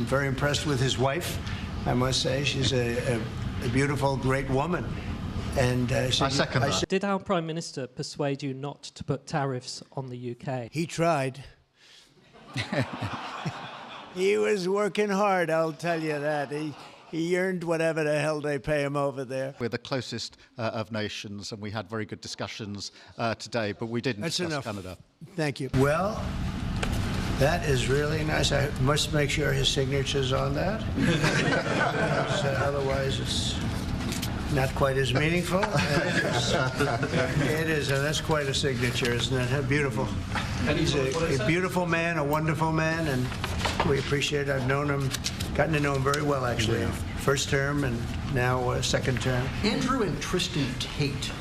I'm very impressed with his wife, I must say. She's a beautiful, great woman. And I second that. Did our Prime Minister persuade you not to put tariffs on the UK? He tried. He was working hard, I'll tell you that. He earned whatever the hell they pay him over there. We're the closest of nations, and we had very good discussions today, but we didn't discuss Canada. Thank you. Well, that is really nice. I must make sure his signature's on that. Otherwise, it's not quite as meaningful. It is, and that's quite a signature, isn't it? How beautiful. He's a beautiful man, a wonderful man, and we appreciate it. I've known him, gotten to know him very well, actually. Yeah. First term and now second term. Andrew and Tristan Tate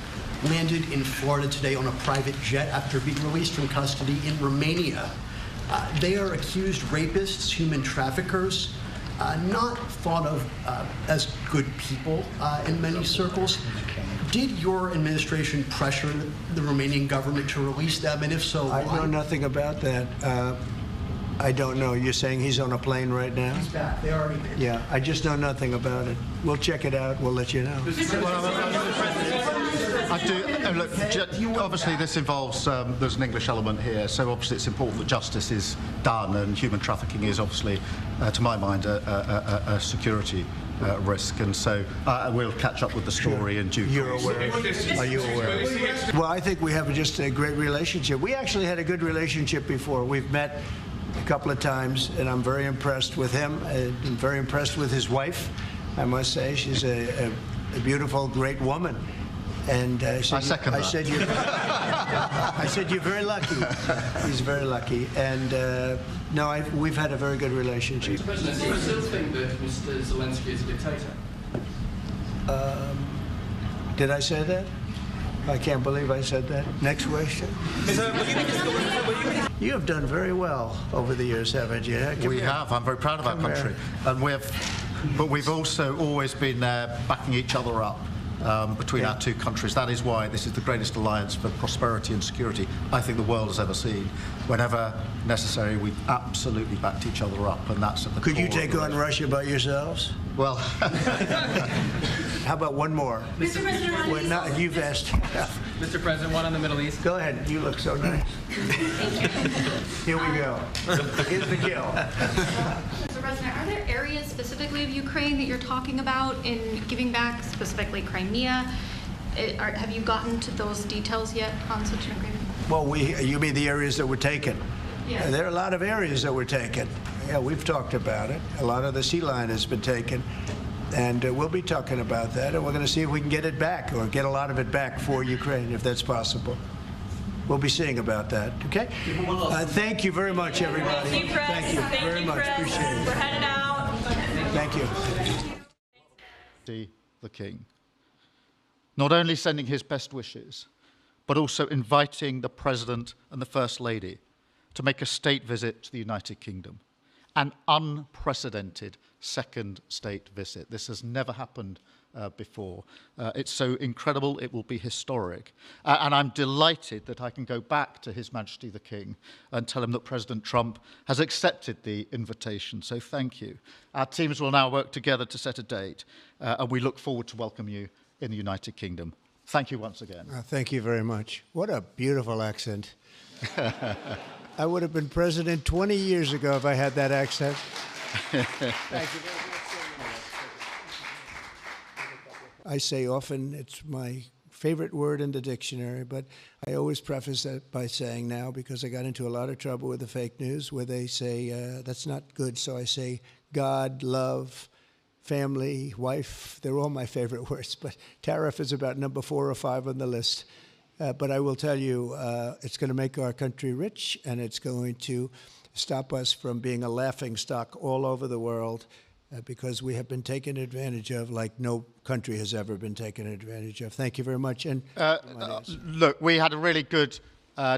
landed in Florida today on a private jet after being released from custody in Romania. They are accused rapists, human traffickers, not thought of as good people in many circles. Did your administration pressure the Romanian government to release them, and if so, why? I know nothing about that. I don't know. You're saying he's on a plane right now? He's back. They already did. Yeah, I just know nothing about it. We'll check it out. We'll let you know. I do. Look, obviously this involves, there's an English element here, so obviously it's important that justice is done, and human trafficking is obviously, to my mind, a security risk, and so we'll catch up with the story in due course. You're aware? Are you aware? Well, I think we have just a great relationship. We actually had a good relationship before. We've met a couple of times, and I'm very impressed with him. I'm very impressed with his wife, I must say. She's a beautiful, great woman. And I second that. I said you're very lucky. He's very lucky. And no, we've had a very good relationship. Mr. President, do you still think that Mr. Zelensky is a dictator? Did I say that? I can't believe I said that. Next question. You have done very well over the years, haven't you? We have. I'm very proud of our country. And but we've also always been there backing each other up between our two countries. That is why this is the greatest alliance for prosperity and security I think the world has ever seen. Whenever necessary, we've absolutely backed each other up, and that's at the core. Could you take on Russia by yourselves? Well, how about one more? Mr. President, you've asked. Mr. President, one on the Middle East. Go ahead. You look so nice. Here we go. Here's the kill. Mr. President, are there areas specifically of Ukraine that you're talking about in giving back, specifically Crimea? Have you gotten to those details yet on such an agreement? Well, you mean the areas that were taken? Yes. There are a lot of areas that were taken. Yeah, we've talked about it. A lot of the sea line has been taken. And we'll be talking about that, and we're going to see if we can get it back, or get a lot of it back for Ukraine, if that's possible. We'll be seeing about that, okay? Thank you very much, everybody. Thank you, Press. Thank you very much. Press. Appreciate it. We're headed out. Thank you. The King. Not only sending his best wishes, but also inviting the President and the First Lady to make a state visit to the United Kingdom. An unprecedented second state visit. This has never happened before. It's so incredible, it will be historic. And I'm delighted that I can go back to His Majesty the King and tell him that President Trump has accepted the invitation. So thank you. Our teams will now work together to set a date, and we look forward to welcome you in the United Kingdom. Thank you once again. Thank you very much. What a beautiful accent. I would have been president 20 years ago if I had that accent. Thank you very much. I say often it's my favorite word in the dictionary, but I always preface that by saying now, because I got into a lot of trouble with the fake news where they say that's not good, so I say God, love, family, wife. They're all my favorite words, but tariff is about number 4 or 5 on the list. But I will tell you, it's going to make our country rich, and it's going to stop us from being a laughingstock all over the world, because we have been taken advantage of like no country has ever been taken advantage of. Thank you very much. And look, we had a really good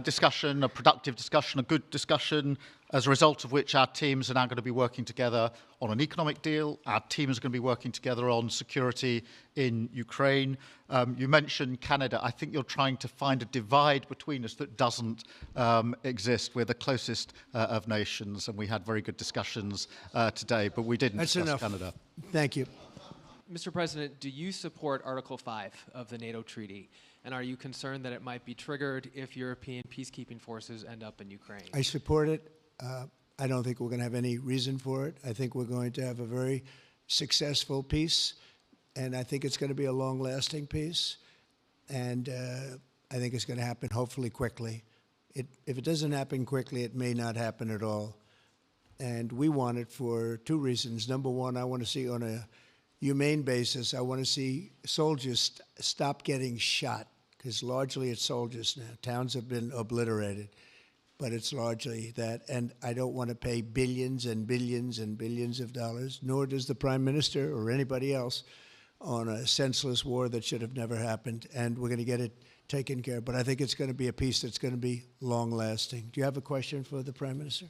discussion, a productive discussion, a good discussion. as a result of which our teams are now going to be working together on an economic deal. Our teams are going to be working together on security in Ukraine. You mentioned Canada. I think you're trying to find a divide between us that doesn't exist. We're the closest of nations, and we had very good discussions today, but we didn't discuss Canada. Thank you. Mr. President, do you support Article 5 of the NATO treaty? And are you concerned that it might be triggered if European peacekeeping forces end up in Ukraine? I support it. I don't think we're going to have any reason for it. I think we're going to have a very successful peace, and I think it's going to be a long-lasting peace. And I think it's going to happen hopefully quickly. If it doesn't happen quickly, it may not happen at all. And we want it for two reasons. Number one, I want to see on a humane basis, I want to see soldiers stop getting shot, because largely it's soldiers now. Towns have been obliterated, but it's largely that. And I don't want to pay billions and billions and billions of dollars, nor does the Prime Minister or anybody else, on a senseless war that should have never happened. And we're going to get it taken care of. But I think it's going to be a peace that's going to be long-lasting. Do you have a question for the Prime Minister?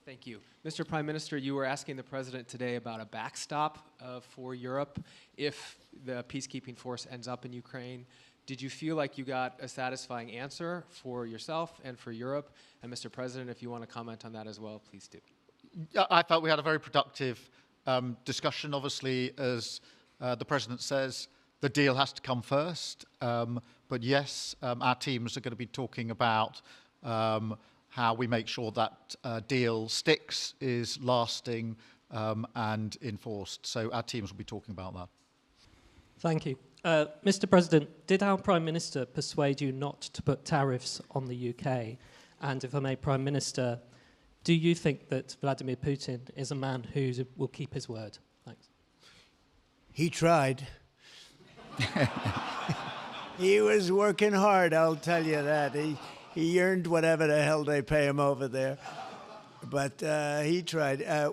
Thank you. Mr. Prime Minister, you were asking the President today about a backstop for Europe if the peacekeeping force ends up in Ukraine. Did you feel like you got a satisfying answer for yourself and for Europe? And Mr. President, if you want to comment on that as well, please do. I felt we had a very productive discussion. Obviously, as the President says, the deal has to come first. But yes, our teams are going to be talking about how we make sure that deal sticks, is lasting and enforced. So our teams will be talking about that. Thank you. Mr. President, did our Prime Minister persuade you not to put tariffs on the UK? And if I may, Prime Minister, do you think that Vladimir Putin is a man who will keep his word? Thanks. He tried. He was working hard, I'll tell you that. He earned whatever the hell they pay him over there. But he tried. I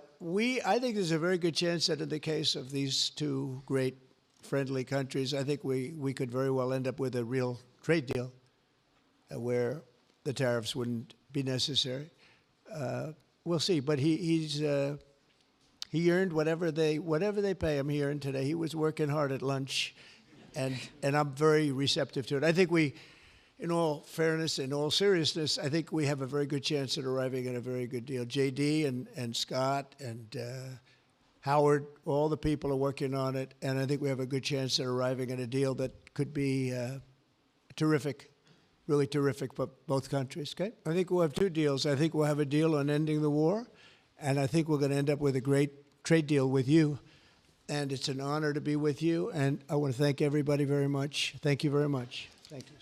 think there's a very good chance that in the case of these two great friendly countries, I think we could very well end up with a real trade deal where the tariffs wouldn't be necessary. We'll see. But he earned whatever they pay him. He earned today. He was working hard at lunch, and I'm very receptive to it. I think in all fairness, in all seriousness, I think we have a very good chance at arriving at a very good deal. JD and Scott and Howard, all the people are working on it, and I think we have a good chance at arriving at a deal that could be terrific, really terrific for both countries, okay? I think we'll have two deals. I think we'll have a deal on ending the war, and I think we're going to end up with a great trade deal with you, and it's an honor to be with you, and I want to thank everybody very much. Thank you very much. Thank you.